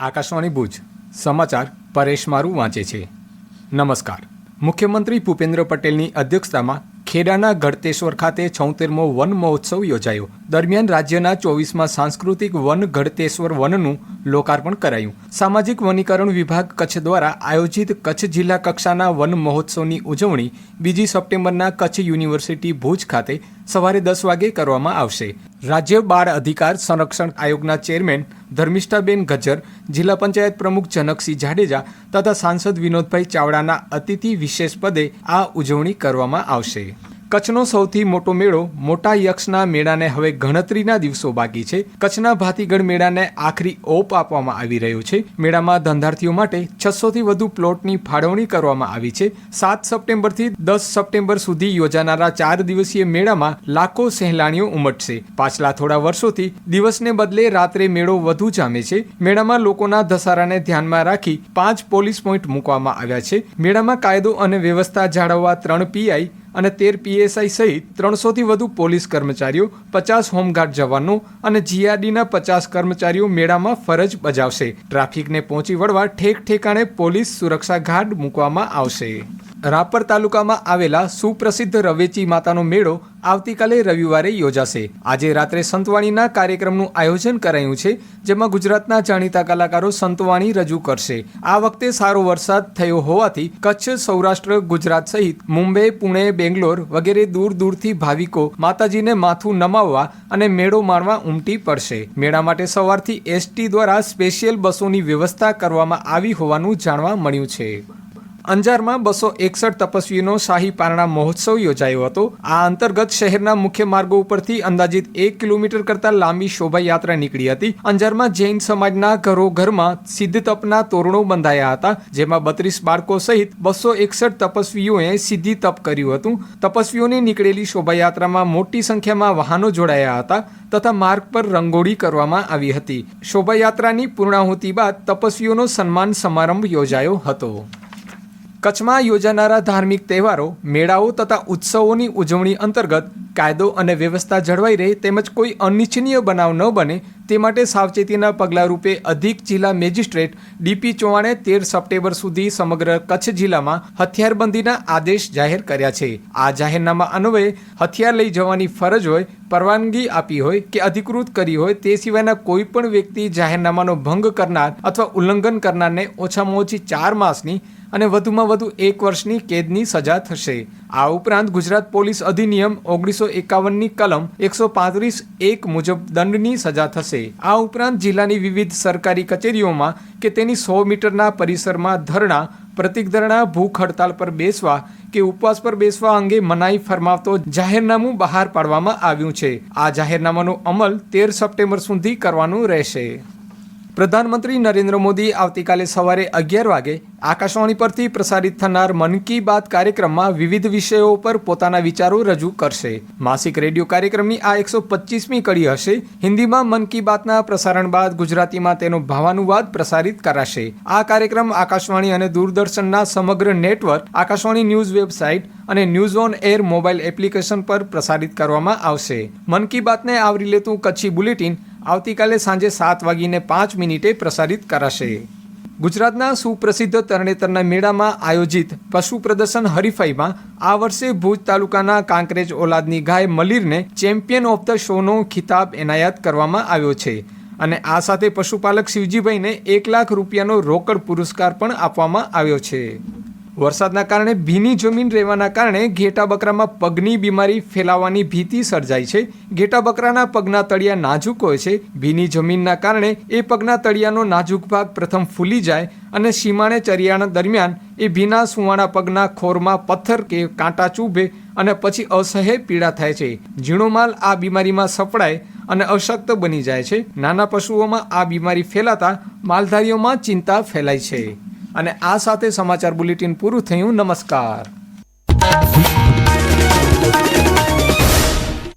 આકાશવાણી ભુજ સમાચાર પરેશ મારું વાંચે છે. નમસ્કાર. મુખ્યમંત્રી ભૂપેન્દ્ર પટેલની અધ્યક્ષતામાં ખેડાના ગળતેશ્વર ખાતે 76મો વન મહોત્સવ યોજાયો. દરમિયાન રાજ્યના 24મા સાંસ્કૃતિક વન ગળતેશ્વર વનનું લોકાર્પણ કરાયું. સામાજિક વનીકરણ વિભાગ કચ્છ દ્વારા આયોજિત કચ્છ જિલ્લા કક્ષાના વન મહોત્સવની ઉજવણી 2 સપ્ટેમ્બરના કચ્છ યુનિવર્સિટી ભુજ ખાતે સવારે 10 વાગે કરવામાં આવશે. રાજ્ય બાળ અધિકાર સંરક્ષણ આયોગના ચેરમેન ધર્મિષ્ઠાબેન ગજ્જર, જિલ્લા પંચાયત પ્રમુખ જનકસિંહ જાડેજા તથા સાંસદ વિનોદભાઈ ચાવડાના અતિથિ વિશેષ પદે આ ઉજવણી કરવામાં આવશે. કચ્છનો સૌથી મોટો મેળો મોટા યક્ષના મેળાને હવે ગણતરીના દિવસો બાકી છે. કચ્છના ભાતીગઢ મેળાને આખરી ઓપ આપવામાં આવી રહ્યો છે. મેળામાં ધંધાર્થીઓ માટે 600થી વધુ પ્લોટની ફાળવણી કરવામાં આવી છે. 7 સપ્ટેમ્બરથી 10 સપ્ટેમ્બર સુધી યોજાનારા 4 દિવસીય મેળામાં લાખો સહેલાણીઓ ઉમટશે. પાછલા થોડા વર્ષોથી દિવસને બદલે રાત્રે મેળો વધુ જામે છે. મેળામાં લોકોના ધસારાને ધ્યાનમાં રાખી 5 પોલીસ પોઈન્ટ મૂકવામાં આવ્યા છે. મેળામાં કાયદો અને વ્યવસ્થા જાળવવા 3 પીઆઈ અને 13 પીએસઆઈ સહિત 300થી વધુ પોલીસ કર્મચારીઓ, 50 હોમગાર્ડ જવાનો અને જીઆરડીના 50 કર્મચારીઓ મેળામાં ફરજ બજાવશે. ટ્રાફિકને પહોંચી વળવા ઠેક ઠેકાણે પોલીસ સુરક્ષા ગાર્ડ મૂકવામાં આવશે. રાપર તાલુકામાં આવેલા સુપ્રસિદ્ધ રવેચી માતાનો મેળો આવતીકાલે રવિવારે યોજાશે. આજે રાત્રે સંતવાણીના કાર્યક્રમનું આયોજન કરાયું છે, જેમાં ગુજરાતના જાણીતા કલાકારો સંતવાણી રજૂ કરશે. આ વખતે સારો વરસાદ થયો હોવાથી કચ્છ, સૌરાષ્ટ્ર, ગુજરાત સહિત મુંબઈ, પુણે, બેંગ્લોર વગેરે દૂર દૂરથી ભાવિકો માતાજીને માથું નમાવવા અને મેળો માણવા ઉમટી પડશે. મેળા માટે સવારથી એસટી દ્વારા સ્પેશિયલ બસોની વ્યવસ્થા કરવામાં આવી હોવાનું જાણવા મળ્યું છે. અંજારમાં 261 તપસ્વીઓનો શાહી પારણા મહોત્સવ યોજાયો હતો. આ અંતર્ગત શહેરના મુખ્ય માર્ગો ઉપરથી અંદાજિત 1 કિલોમીટર કરતાં લાંબી શોભાયાત્રા નીકળી હતી. અંજારમાં જૈન સમાજના ઘરોઘરમાં સિદ્ધ તપના તોરણો બંધાયા હતા, જેમાં 32 બાળકો સહિત 261 તપસ્વીઓએ સિદ્ધિ તપ કર્યું હતું. તપસ્વીઓની નીકળેલી શોભાયાત્રામાં મોટી સંખ્યામાં વાહનો જોડાયા હતા તથા માર્ગ પર રંગોળી કરવામાં આવી હતી. શોભાયાત્રાની પૂર્ણાહુતિ બાદ તપસ્વીઓનો સન્માન સમારંભ યોજાયો હતો. કચ્છમાં યોજાનારા ધાર્મિક તહેવારો, મેળાઓ તથા ઉત્સવોની ઉજવણી અંતર્ગત કાયદો અને વ્યવસ્થા જળવાઈ રહે તેમજ કોઈ અનિચ્છનીય બનાવ ન બને તે માટે સાવચેતીના પગલાં રૂપે અધિક જિલ્લા મેજિસ્ટ્રેટ ડીપી ચૌહાણે 13 સપ્ટેમ્બર સુધી સમગ્ર કચ્છ જિલ્લામાં હથિયારબંધીના આદેશ જાહેર કર્યા છે. આ જાહેરનામા અન્વયે હથિયાર લઈ જવાની ફરજ હોય, પરવાનગી આપી હોય કે અધિકૃત કરી હોય તે સિવાયના કોઈ પણ વ્યક્તિ જાહેરનામાનો ભંગ કરનાર અથવા ઉલ્લંઘન કરનારને ઓછામાં ઓછી 4 માસની અને વધુમાં વધુ 1 વર્ષની કેદની સજા થશે. આ ઉપરાંત ગુજરાત પોલીસ અધિનિયમ 1951ની કલમ 135(1) મુજબ દંડની સજા થશે. આ ઉપરાંત જિલ્લાની વિવિધ સરકારી કચેરીઓમાં કે તેની 100 મીટરના પરિસરમાં ધરણા, પ્રતિક ધરણા, ભૂખ હડતાલ પર બેસવા કે ઉપવાસ પર બેસવા અંગે મનાઈ ફરમાવતો જાહેરનામું બહાર પાડવામાં આવ્યું છે. આ જાહેરનામાનો અમલ 13 સપ્ટેમ્બર સુધી કરવાનું રહેશે. પ્રધાનમંત્રી નરેન્દ્ર મોદી આવતીકાલે સવારે 11 વાગે આકાશવાણી પરથી પ્રસારિત થનાર મન કી બાત કાર્યક્રમમાં વિવિધ વિષયો પર પોતાના વિચારો રજૂ કરશે. માસિક રેડિયો કાર્યક્રમની આ 125મી કડી હશે. હિન્દીમાં મન કી બાતના પ્રસારણ બાદ ગુજરાતીમાં તેનો ભાવાનુવાદ પ્રસારિત કરાશે. આ કાર્યક્રમ આકાશવાણી અને દૂરદર્શનના સમગ્ર નેટવર્ક, આકાશવાણી ન્યૂઝ વેબસાઇટ અને news on air mobile application પર પ્રસારિત કરવામાં આવશે. મન કી બાતને આવરી લેતું કચ્છી બુલેટિન આવતીકાલે સાંજે 7:05 પ્રસારિત કરાશે. ગુજરાતના સુપ્રસિદ્ધ તરણેતરના મેળામાં આયોજિત પશુ પ્રદર્શન હરીફાઈમાં આ વર્ષે ભુજ તાલુકાના કાંકરેજ ઓલાદની ગાય મલીરને ચેમ્પિયન ઓફ ધ શોનો ખિતાબ એનાયત કરવામાં આવ્યો છે અને આ સાથે પશુપાલક શિવજીભાઈને 1 લાખ રૂપિયાનો રોકડ પુરસ્કાર પણ આપવામાં આવ્યો છે. વરસાદના કારણે ભીની જમીન રહેવાના કારણે ઘેટા બકરામાં પગની બીમારી ફેલાવાની ભીતિ સર્જાઈ છે. ઘેટા બકરાના પગના તળિયા નાજુક હોય છે. ભીની જમીનના કારણે એ પગના તળિયાનો નાજુક ભાગ પ્રથમ ફૂલી જાય અને સીમાડે ચરિયાણ દરમિયાન એ ભીના સુવાણા પગના ખોરમાં પથ્થર કે કાંટા ચૂભે અને પછી અસહ્ય પીડા થાય છે. ઝીણો માલ આ બીમારીમાં સપડાય અને અશક્ત બની જાય છે. નાના પશુઓમાં આ બીમારી ફેલાતા માલધારીઓમાં ચિંતા ફેલાય છે. અને આ સાથે સમાચાર બુલેટિન પૂરું થયું. નમસ્કાર.